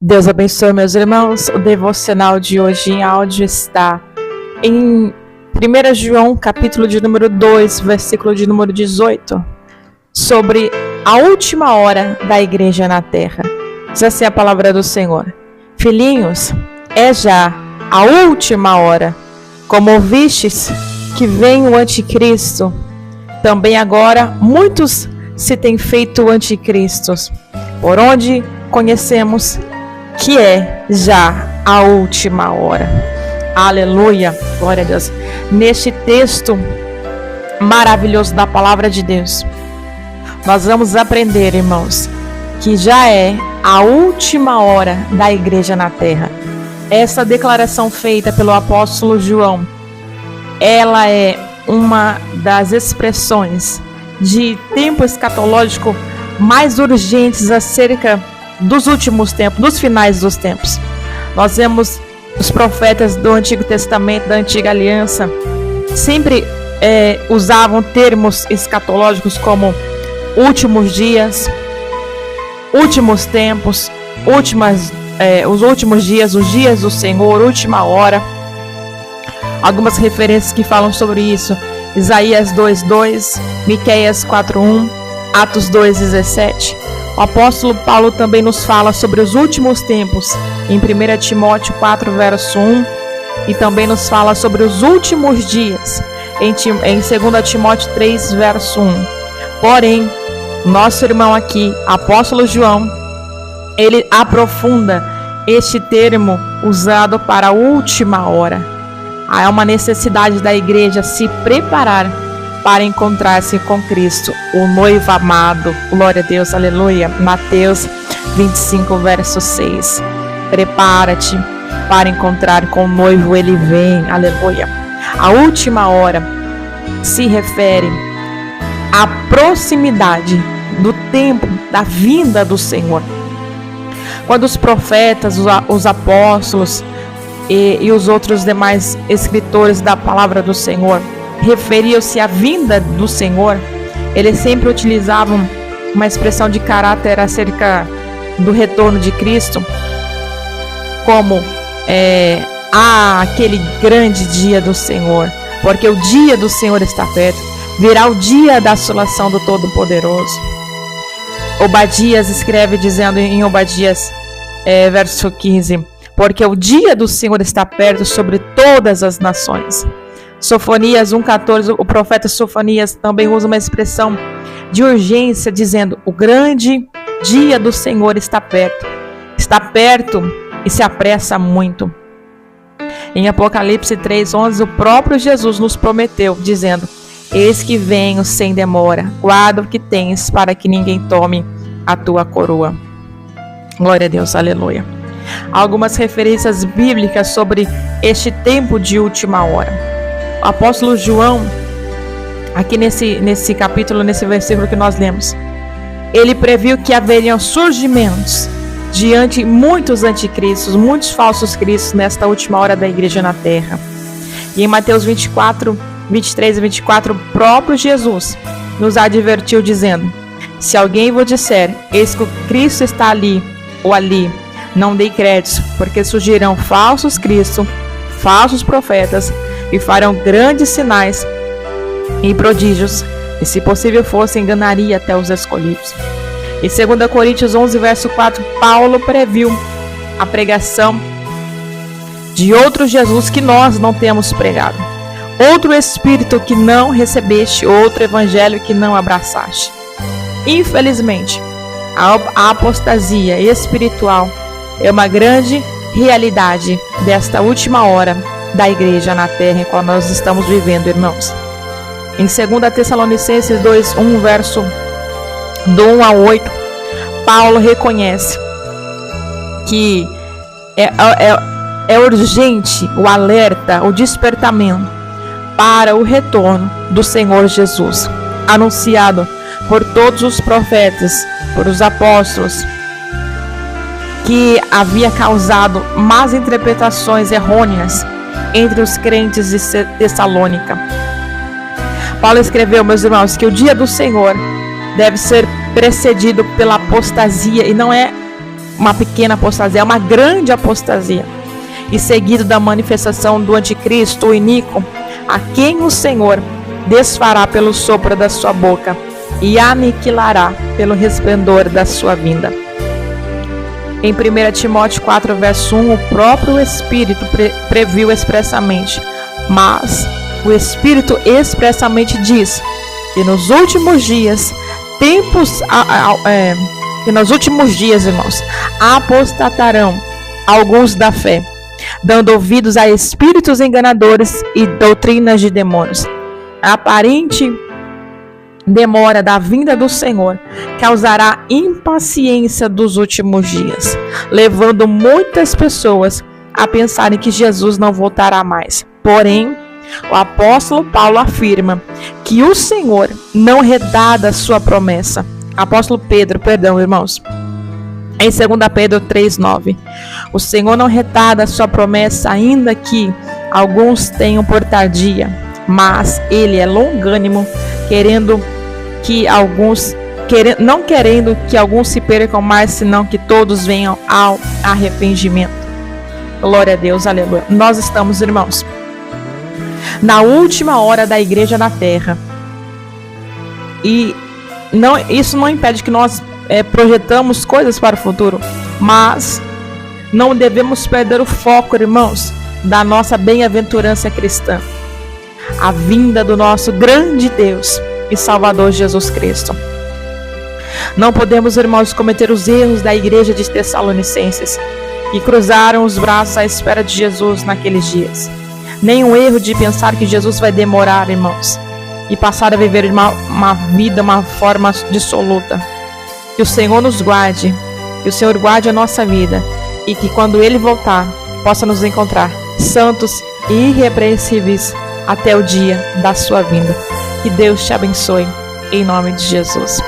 Deus abençoe, meus irmãos. O devocional de hoje em áudio está em 1 João, capítulo de número 2, versículo de número 18, sobre a última hora da igreja na terra. Diz assim a palavra do Senhor: Filhinhos, é já a última hora. Como ouvistes que vem o anticristo, também agora muitos se têm feito anticristos, por onde conhecemos que é já a última hora. Aleluia, glória a Deus. Neste texto maravilhoso da palavra de Deus, nós vamos aprender, irmãos, que já é a última hora da igreja na terra. Essa declaração feita pelo apóstolo João, ela é uma das expressões de tempo escatológico mais urgentes acerca dos últimos tempos, dos finais dos tempos. Nós vemos os profetas do Antigo Testamento, da Antiga Aliança, sempre usavam termos escatológicos como últimos dias, últimos tempos, os últimos dias, os dias do Senhor, última hora. Algumas referências que falam sobre isso: Isaías 2:2, Miqueias 4:1, Atos 2:17. O apóstolo Paulo também nos fala sobre os últimos tempos em 1 Timóteo 4, verso 1, e também nos fala sobre os últimos dias em 2 Timóteo 3, verso 1. Porém, nosso irmão aqui, apóstolo João, ele aprofunda este termo usado para a última hora. Há uma necessidade da igreja se preparar para encontrar-se com Cristo, o noivo amado. Glória a Deus, aleluia. Mateus 25, verso 6. Prepara-te para encontrar com o noivo, ele vem, aleluia. A última hora se refere à proximidade do tempo da vinda do Senhor. Quando os profetas, os apóstolos e os outros demais escritores da palavra do Senhor referiam-se à vinda do Senhor, eles sempre utilizavam uma expressão de caráter acerca do retorno de Cristo, como aquele grande dia do Senhor, porque o dia do Senhor está perto, virá o dia da assolação do Todo-Poderoso. Obadias escreve dizendo em Obadias, verso 15, porque o dia do Senhor está perto sobre todas as nações. Sofonias 1,14, o profeta Sofonias também usa uma expressão de urgência, dizendo: o grande dia do Senhor está perto e se apressa muito. Em Apocalipse 3,11, o próprio Jesus nos prometeu, dizendo: eis que venho sem demora, guarda o que tens para que ninguém tome a tua coroa. Glória a Deus, aleluia. Algumas referências bíblicas sobre este tempo de última hora. O apóstolo João, aqui nesse capítulo, nesse versículo que nós lemos, ele previu que haveriam surgimentos diante muitos anticristos, muitos falsos cristos nesta última hora da igreja na terra. E em Mateus 24, 23 e 24, o próprio Jesus nos advertiu dizendo: se alguém vos disser, eis que o Cristo está ali ou ali, não dei crédito, porque surgirão falsos cristos, falsos profetas, e farão grandes sinais e prodígios, e se possível fosse, enganaria até os escolhidos. Em 2 Coríntios 11, verso 4, Paulo previu a pregação de outro Jesus que nós não temos pregado, outro Espírito que não recebeste, outro Evangelho que não abraçaste. Infelizmente, a apostasia espiritual é uma grande realidade desta última hora da igreja na terra em qual nós estamos vivendo, irmãos. Em 2 Tessalonicenses 2:1, verso do 1 ao 8, Paulo reconhece que é urgente o alerta, o despertamento para o retorno do Senhor Jesus, anunciado por todos os profetas, por os apóstolos, que havia causado más interpretações errôneas entre os crentes de Tessalônica. Paulo escreveu, meus irmãos, que o dia do Senhor deve ser precedido pela apostasia, e não é uma pequena apostasia, é uma grande apostasia. E seguido da manifestação do anticristo, o iníquo, a quem o Senhor desfará pelo sopro da sua boca e aniquilará pelo resplendor da sua vinda. Em 1 Timóteo 4, verso 1, o próprio Espírito previu expressamente, mas o Espírito expressamente diz que nos últimos dias, irmãos, apostatarão alguns da fé, dando ouvidos a espíritos enganadores e doutrinas de demônios. A aparente demora da vinda do Senhor causará impaciência dos últimos dias, levando muitas pessoas a pensarem que Jesus não voltará mais. Porém, o apóstolo Paulo afirma que o Senhor não retarda sua promessa. Apóstolo Pedro, irmãos. Em 2 Pedro 3,9, o Senhor não retarda sua promessa, ainda que alguns tenham por tardia, mas Ele é longânimo, não querendo que alguns se percam mais, senão que todos venham ao arrependimento. Glória a Deus, aleluia. Nós estamos, irmãos, na última hora da igreja na terra. E isso não impede que nós projetamos coisas para o futuro, mas não devemos perder o foco, irmãos, da nossa bem-aventurança cristã, a vinda do nosso grande Deus e Salvador Jesus Cristo. Não podemos, irmãos, cometer os erros da igreja de Tessalonicenses, que cruzaram os braços à espera de Jesus naqueles dias. Nem o erro de pensar que Jesus vai demorar, irmãos, e passar a viver uma vida, uma forma dissoluta. Que o Senhor nos guarde, que o Senhor guarde a nossa vida, e que quando Ele voltar, possa nos encontrar santos e irrepreensíveis até o dia da sua vinda. Que Deus te abençoe, em nome de Jesus.